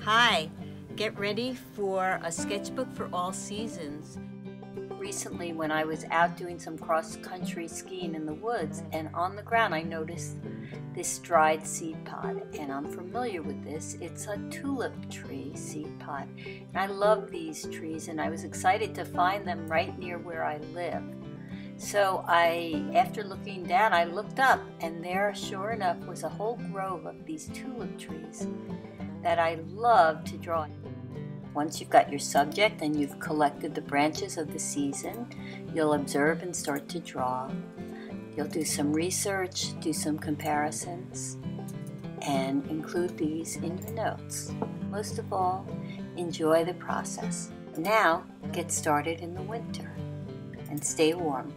Hi, get ready for a sketchbook for all seasons. Recently, when I was out doing some cross-country skiing in the woods, and on the ground I noticed this dried seed pod, and I'm familiar with this. It's a tulip tree seed pod, and I love these trees, and I was excited to find them right near where I live. So after looking down, I looked up, and there, sure enough, was a whole grove of these tulip trees that I love to draw. Once you've got your subject and you've collected the branches of the season, you'll observe and start to draw. You'll do some research, do some comparisons, and include these in your notes. Most of all, enjoy the process. Now, get started in the winter and stay warm.